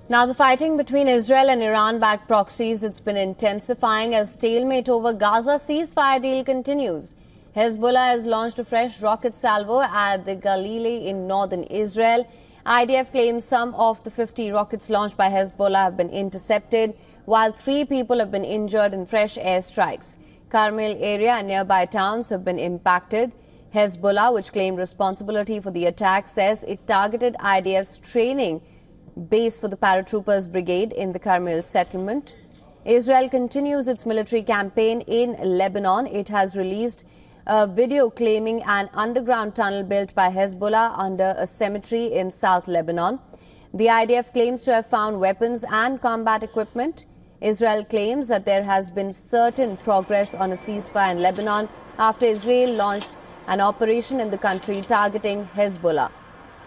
Now, the fighting between Israel and Iran-backed proxies, it's been intensifying as stalemate over Gaza ceasefire deal continues. Hezbollah has launched a fresh rocket salvo at the Galilee in northern Israel. IDF claims some of the 50 rockets launched by Hezbollah have been intercepted, while 3 people have been injured in fresh airstrikes. Karmiel area and nearby towns have been impacted. Hezbollah, which claimed responsibility for the attack, says it targeted IDF's training base for the paratroopers brigade in the Karmiel settlement. Israel continues its military campaign in Lebanon. It has released a video claiming an underground tunnel built by Hezbollah under a cemetery in South Lebanon. The IDF claims to have found weapons and combat equipment. Israel claims that there has been certain progress on a ceasefire in Lebanon after Israel launched an operation in the country targeting Hezbollah.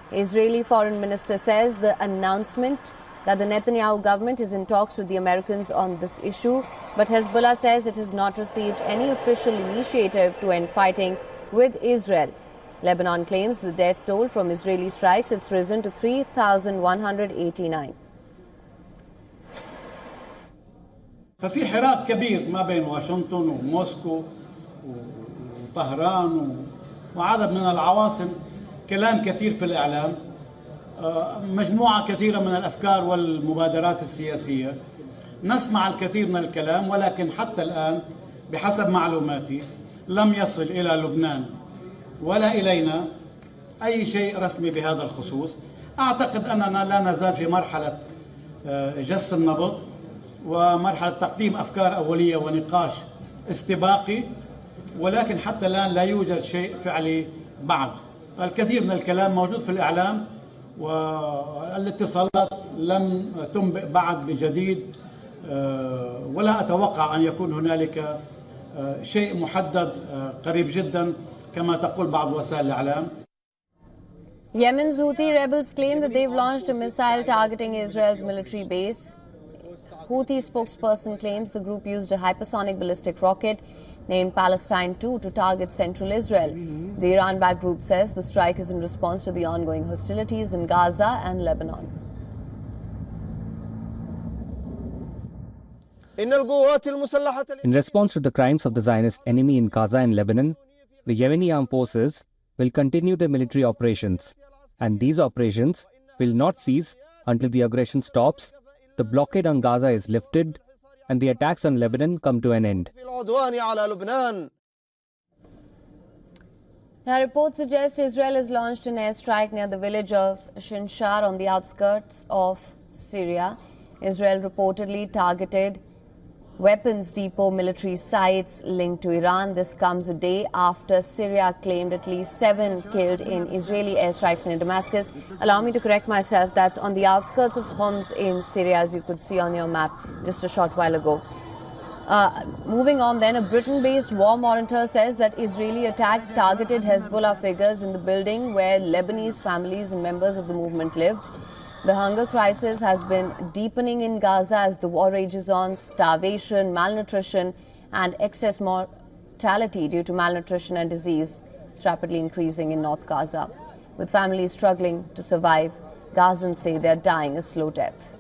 Israeli Foreign Minister says the announcement that the Netanyahu government is in talks with the Americans on this issue, but Hezbollah says it has not received any official initiative to end fighting with Israel. Lebanon claims the death toll from Israeli strikes it's risen to 3,189. ففي حراك كبير ما بين واشنطن وموسكو وطهران وعدد من العواصم. كلام كثير في الإعلام، مجموعة كثيرة من الأفكار والمبادرات السياسية. نسمع الكثير من الكلام، ولكن حتى الآن بحسب معلوماتي لم يصل إلى لبنان ولا إلينا أي شيء رسمي بهذا الخصوص. أعتقد أننا لا نزال في مرحلة جس النبض ومرحلة تقديم أفكار أولية ونقاش استباقي، ولكن حتى الآن لا يوجد شيء فعلي بعد. الكثير من الكلام موجود في الإعلام والاتصالات لم تنبئ بعد بجديد، ولا أتوقع أن يكون هنالك شيء محدد قريب جدا كما تقول بعض وسائل الإعلام. Yemen's Houthi rebels claim that they've launched a missile targeting Israel's military base. Houthi spokesperson claims the group used a hypersonic ballistic rocket named Palestine 2 to target central Israel. The Iran-backed group says the strike is in response to the ongoing hostilities in Gaza and Lebanon. In response to the crimes of the Zionist enemy in Gaza and Lebanon, the Yemeni armed forces will continue their military operations, and these operations will not cease until the aggression stops, the blockade on Gaza is lifted, and the attacks on Lebanon come to an end. Now, reports suggest Israel has launched an airstrike near the village of Shinshar on the outskirts of Syria. Israel reportedly targeted weapons depot military sites linked to Iran. This comes a day after Syria claimed at least 7 killed in Israeli airstrikes near Damascus. Allow me to correct myself. That's on the outskirts of Homs in Syria, as you could see on your map just a short while ago. Moving on then, a Britain-based war monitor says that Israeli attack targeted Hezbollah figures in the building where Lebanese families and members of the movement lived. The hunger crisis has been deepening in Gaza as the war rages on. Starvation, malnutrition and excess mortality due to malnutrition and disease is rapidly increasing in North Gaza. With families struggling to survive, Gazans say they are dying a slow death.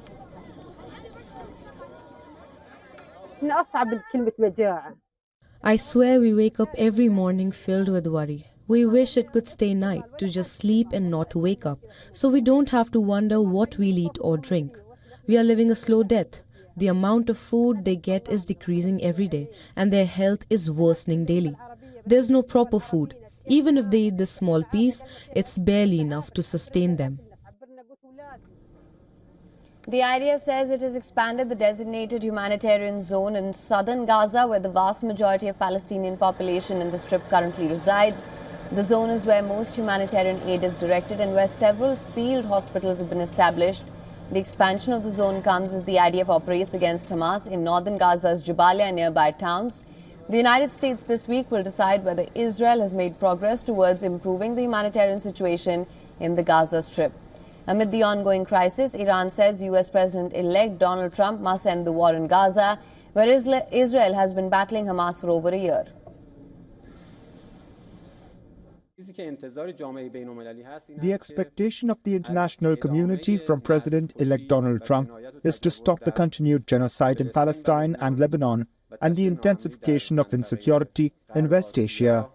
I swear we wake up every morning filled with worry. We wish it could stay night to just sleep and not wake up, so we don't have to wonder what we'll eat or drink. We are living a slow death. The amount of food they get is decreasing every day, and their health is worsening daily. There's no proper food. Even if they eat this small piece, it's barely enough to sustain them. The IDF says it has expanded the designated humanitarian zone in southern Gaza, where the vast majority of Palestinian population in the Strip currently resides. The zone is where most humanitarian aid is directed and where several field hospitals have been established. The expansion of the zone comes as the IDF operates against Hamas in northern Gaza's Jabalia and nearby towns. The United States this week will decide whether Israel has made progress towards improving the humanitarian situation in the Gaza Strip. Amid the ongoing crisis, Iran says U.S. President-elect Donald Trump must end the war in Gaza, where Israel has been battling Hamas for over a year. The expectation of the international community from President-elect Donald Trump is to stop the continued genocide in Palestine and Lebanon and the intensification of insecurity in West Asia.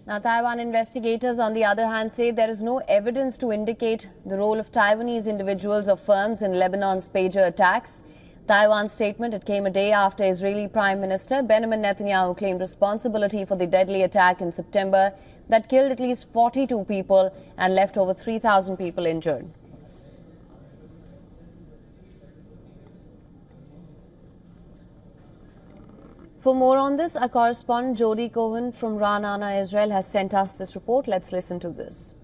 Now, Taiwan investigators, on the other hand, say there is no evidence to indicate the role of Taiwanese individuals or firms in Lebanon's pager attacks. Taiwan's statement, it came a day after Israeli Prime Minister Benjamin Netanyahu claimed responsibility for the deadly attack in September that killed at least 42 people and left over 3,000 people injured. For more on this, our correspondent Jody Cohen from Ra'anana, Israel, has sent us this report. Let's listen to this.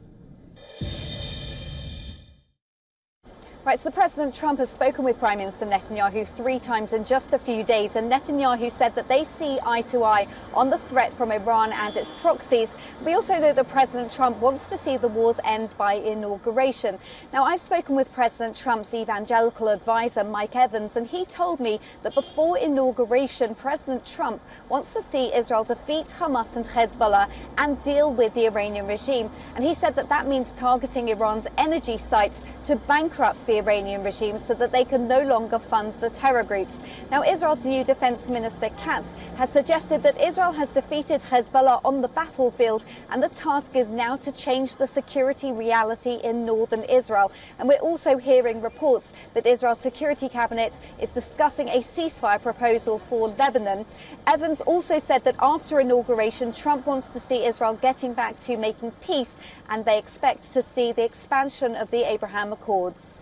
Right, so President Trump has spoken with Prime Minister Netanyahu 3 times in just a few days, and Netanyahu said that they see eye to eye on the threat from Iran and its proxies. We also know that President Trump wants to see the wars end by inauguration. Now, I've spoken with President Trump's evangelical advisor, Mike Evans, and he told me that before inauguration, President Trump wants to see Israel defeat Hamas and Hezbollah and deal with the Iranian regime. And he said that that means targeting Iran's energy sites to bankrupt the Iranian regime so that they can no longer fund the terror groups. Now, Israel's new Defense Minister Katz has suggested that Israel has defeated Hezbollah on the battlefield, and the task is now to change the security reality in northern Israel. And we're also hearing reports that Israel's security cabinet is discussing a ceasefire proposal for Lebanon. Evans also said that after inauguration, Trump wants to see Israel getting back to making peace, and they expect to see the expansion of the Abraham Accords.